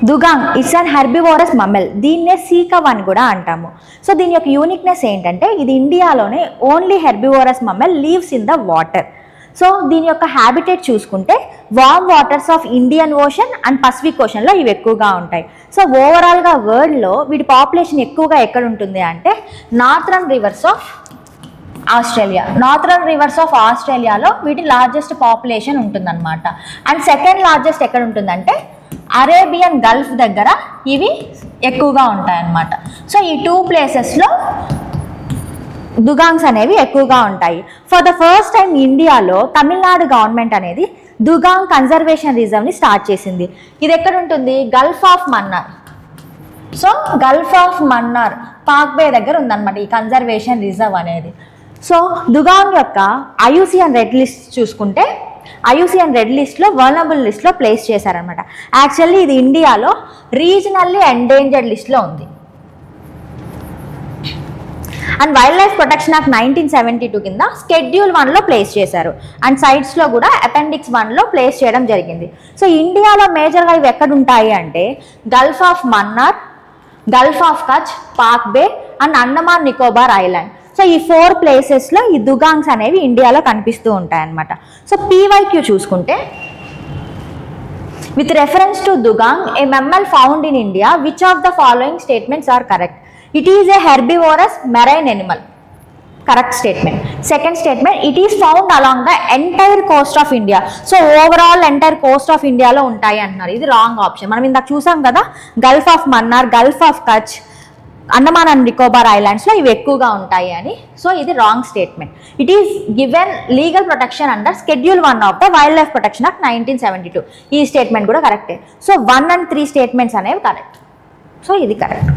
దుగాంగ్ it's an herbivorous మమ్మల్, దీన్నే సీకవ్ అని కూడా అంటాము. సో దీని యొక్క యూనిక్నెస్ ఏంటంటే ఇది ఇండియాలోనే only herbivorous mammal lives in the water. So దీని యొక్క హ్యాబిటేట్ చూసుకుంటే warm waters of Indian Ocean and Pacific ఓషన్లో ఇవి ఎక్కువగా ఉంటాయి. సో ఓవరాల్గా వరల్డ్లో వీటి పాపులేషన్ ఎక్కువగా ఎక్కడ ఉంటుంది అంటే నార్థరన్ రివర్స్ ఆఫ్ ఆస్ట్రేలియాలో వీటి లార్జెస్ట్ పాపులేషన్ ఉంటుందన్నమాట. అండ్ సెకండ్ లార్జెస్ట్ ఎక్కడ ఉంటుందంటే అరేబియన్ గల్ఫ్ దగ్గర ఇవి ఎక్కువగా ఉంటాయన్నమాట. సో ఈ 2 ప్లేసెస్లో దుగాంగ్స్ అనేవి ఎక్కువగా ఉంటాయి. ఫర్ ద ఫస్ట్ టైం ఇండియాలో తమిళనాడు గవర్నమెంట్ అనేది దుగాంగ్ కన్జర్వేషన్ రిజర్వ్ని స్టార్ట్ చేసింది. ఇది ఎక్కడ ఉంటుంది? Gulf of Mannar. So Gulf of Mannar Palk Bay దగ్గర ఉందన్నమాట ఈ కన్జర్వేషన్ రిజర్వ్ అనేది. సో దుగాంగ్ యొక్క IUCN రెడ్ లిస్ట్ చూసుకుంటే IUCN రెడ్ లిస్ట్లో వల్నరబుల్ లిస్ట్లో ప్లేస్ చేశారనమాట. యాక్చువల్లీ ఇది ఇండియాలో రీజనల్లీ ఎండేంజర్డ్ లిస్ట్లో ఉంది. And wild life protection act 1972 కింద షెడ్యూల్ 1లో ప్లేస్ చేశారు. అండ్ సైట్స్లో కూడా అపెండిక్స్ 1లో ప్లేస్ చేయడం జరిగింది. సో ఇండియాలో మేజర్గా ఇవి ఎక్కడ ఉంటాయి అంటే Gulf of Mannar, Gulf of Kutch, Palk Bay and Andaman Nicobar island. So ఈ 4 ప్లేసెస్లో ఈ దుగాంగ్స్ అనేవి ఇండియాలో కనిపిస్తూ ఉంటాయన్నమాట. సో PYQ చూసుకుంటే with reference to dugong a mammal found in India which of the following statements are correct? It is a herbivorous marine animal. Correct statement. Second statement, it is found along the entire coast of India. So overall entire coast of India లో ఉంటాయి అంటున్నారు. ఇది wrong option. మనం ఇందాక చూసాం కదా Gulf of Mannar, Gulf of Kutch, Andaman and Nicobar ఐలాండ్స్లో ఇవి ఎక్కువగా ఉంటాయి అని. సో ఇది wrong statement. It is given legal protection under schedule 1 of the wild life protection act 1972. ఈ స్టేట్మెంట్ కూడా కరెక్టే. సో 1 and 3 స్టేట్మెంట్స్ అనేవి కరెక్ట్. సో ఇది కరెక్ట్.